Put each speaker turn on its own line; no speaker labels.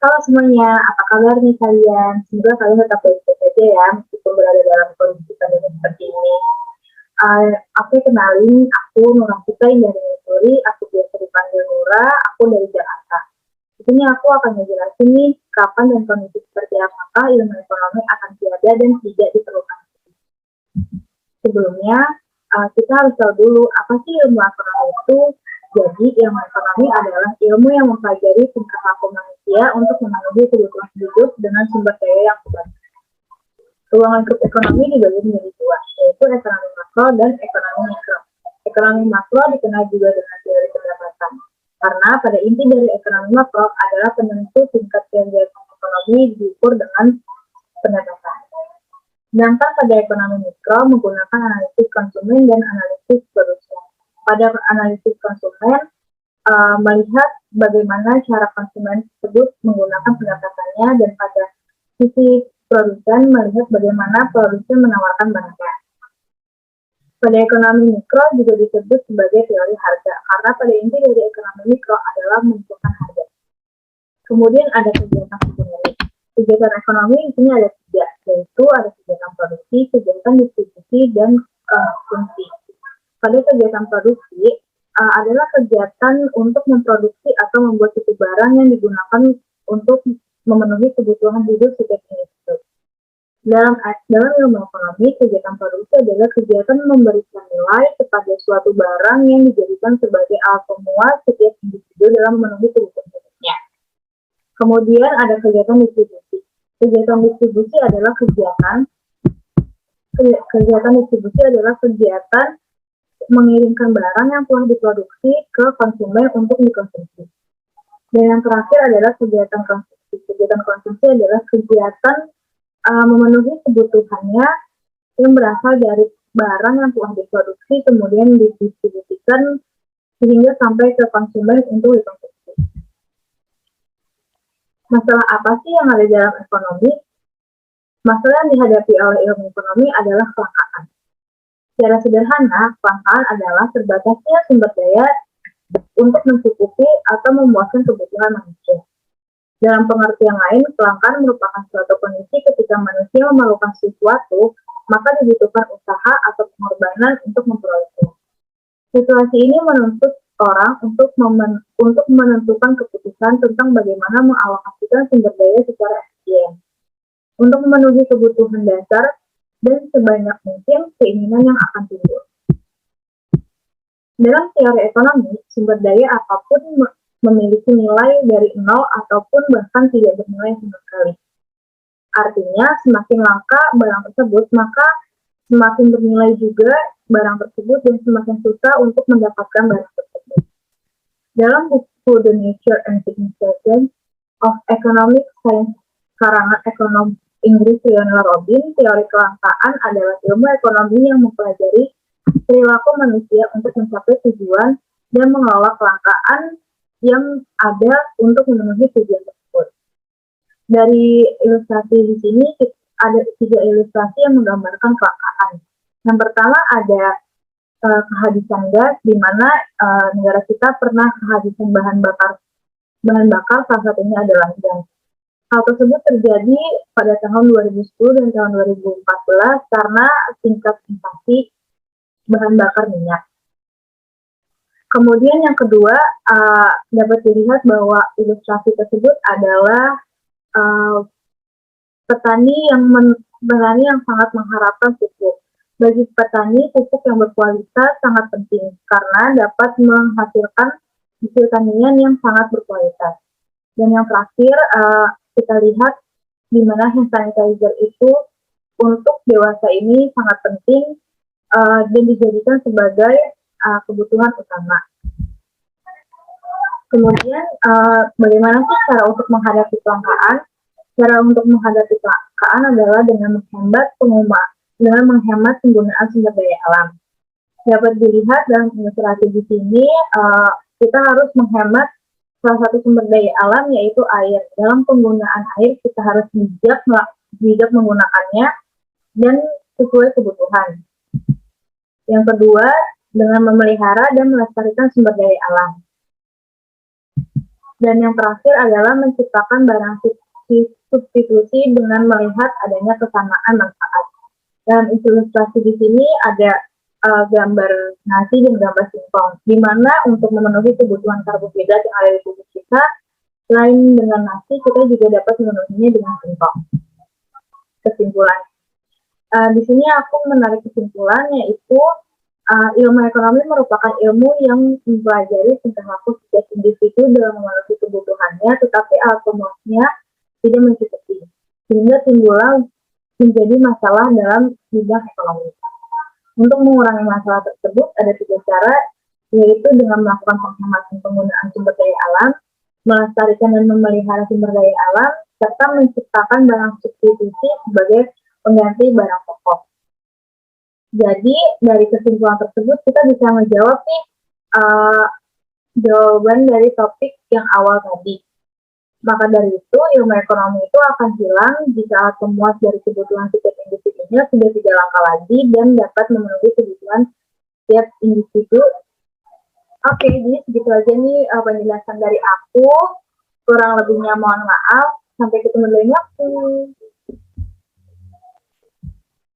Halo semuanya, apa kabar nih kalian? Semoga kalian tetap baik-baik aja ya, meskipun berada dalam kondisi pandemi seperti ini. Aku kenalin, aku Nurah Fitri dari Missouri, aku biasa dipanggil Nura, aku dari Jakarta. Di sini aku akan ngejelasin nih, kapan dan kondisi seperti apakah ilmu ekonomi akan tiada dan tidak diperlukan. Sebelumnya, kita harus tahu dulu apa sih ilmu ekonomi itu. Jadi, ilmu ekonomi adalah ilmu yang mempelajari tingkah laku manusia untuk memenuhi kebutuhan hidup dengan sumber daya yang kuat. Ruang lingkup ekonomi dibagi menjadi dua, yaitu ekonomi makro dan ekonomi mikro. Ekonomi makro dikenal juga dengan teori pendapatan, karena pada inti dari ekonomi makro adalah penentu tingkat kegiatan ekonomi diukur dengan pendapatan. Sedangkan pada ekonomi mikro menggunakan analisis konsumen dan analisis produsen. Pada analisis konsumen, melihat bagaimana cara konsumen tersebut menggunakan pendapatannya, dan pada sisi produsen melihat bagaimana produsen menawarkan barangnya. Pada ekonomi mikro juga disebut sebagai teori harga, karena pada inti dari ekonomi mikro adalah menentukan harga. Kemudian ada kegiatan ekonomi. Kegiatan ekonomi di sini ada tiga, yaitu ada kegiatan produksi, kegiatan distribusi, dan konsumsi. Pada kegiatan produksi adalah kegiatan untuk memproduksi atau membuat suatu barang yang digunakan untuk memenuhi kebutuhan hidup setiap individu. Dalam ilmu ekonomi, kegiatan produksi adalah kegiatan memberikan nilai kepada suatu barang yang dijadikan sebagai alat pemuas setiap individu dalam memenuhi kebutuhan hidupnya. Kemudian ada kegiatan distribusi. Kegiatan distribusi adalah kegiatan mengirimkan barang yang telah diproduksi ke konsumen untuk dikonsumsi. Dan yang terakhir adalah kegiatan konsumsi. Kegiatan konsumsi adalah kegiatan memenuhi kebutuhannya yang berasal dari barang yang telah diproduksi kemudian didistribusikan sehingga sampai ke konsumen untuk dikonsumsi. Masalah apa sih yang ada dalam ekonomi? Masalah yang dihadapi oleh ilmu ekonomi adalah kelangkaan. Secara sederhana, kelangkaan adalah terbatasnya sumber daya untuk mencukupi atau memuaskan kebutuhan manusia. Dalam pengertian lain, kelangkaan merupakan suatu kondisi ketika manusia memerlukan sesuatu, maka dibutuhkan usaha atau pengorbanan untuk memperolehnya. Situasi ini menuntut orang untuk menentukan keputusan tentang bagaimana mengalokasikan sumber daya secara efisien untuk memenuhi kebutuhan dasar dan sebanyak mungkin keinginan yang akan timbul. Dalam teori ekonomi, sumber daya apapun memiliki nilai dari nol ataupun bahkan tidak bernilai sama sekali. Artinya, semakin langka barang tersebut, maka semakin bernilai juga barang tersebut dan semakin susah untuk mendapatkan barang tersebut. Dalam buku The Nature and Significance of Economic Science karangan ekonom Inggris Lionel Robin, teori kelangkaan adalah ilmu ekonomi yang mempelajari perilaku manusia untuk mencapai tujuan dan mengelola kelangkaan yang ada untuk memenuhi tujuan tersebut. Dari ilustrasi di sini ada 3 ilustrasi yang menggambarkan kelangkaan. Yang pertama ada kehabisan gas, di mana negara kita pernah kehabisan bahan bakar, salah satunya adalah gas. Hal tersebut terjadi pada tahun 2010 dan tahun 2014 karena tingkat inflasi bahan bakar minyak. Kemudian yang kedua, dapat dilihat bahwa ilustrasi tersebut adalah petani yang sangat mengharapkan pupuk. Bagi petani, pupuk yang berkualitas sangat penting karena dapat menghasilkan hasil tanian yang sangat berkualitas. Dan yang terakhir, kita lihat di mana hand sanitizer itu untuk dewasa ini sangat penting dan dijadikan sebagai kebutuhan utama. Kemudian, bagaimana sih cara untuk menghadapi kelangkaan? Cara untuk menghadapi kelangkaan adalah dengan menghemat penggunaan sumber daya alam. Dapat dilihat dalam ilustrasi di sini, kita harus menghemat salah satu sumber daya alam, yaitu air. Dalam penggunaan air, kita harus bijak menggunakannya dan sesuai kebutuhan. Yang kedua, dengan memelihara dan melestarikan sumber daya alam. Dan yang terakhir adalah menciptakan barang substitusi dengan melihat adanya kesamaan manfaat. Dan ilustrasi di sini ada gambar nasi dan gambar singkong, di mana untuk memenuhi kebutuhan karbohidrat yang ada di tubuh kita, selain dengan nasi, kita juga dapat memenuhinya dengan singkong. Kesimpulan. Di sini aku menarik kesimpulan, yaitu ilmu ekonomi merupakan ilmu yang mempelajari tingkah laku setiap individu dalam memenuhi kebutuhannya, tetapi alat pemuasnya tidak mencukupi, sehingga timbullah menjadi masalah dalam bidang ekonomi. Untuk mengurangi masalah tersebut, ada 3 cara, yaitu dengan melakukan penghematan penggunaan sumber daya alam, melestarikan dan memelihara sumber daya alam, serta menciptakan barang substitusi sebagai pengganti barang pokok. Jadi dari kesimpulan tersebut kita bisa menjawab nih jawaban dari topik yang awal tadi. Maka dari itu ilmu ekonomi itu akan hilang jika alat pemuas dari kebutuhan setiap individunya sudah tidak langka lagi dan dapat memenuhi kebutuhan setiap individu. Oke, jadi segitu aja nih penjelasan dari aku. Kurang lebihnya mohon maaf. Sampai ketemu di lain waktu.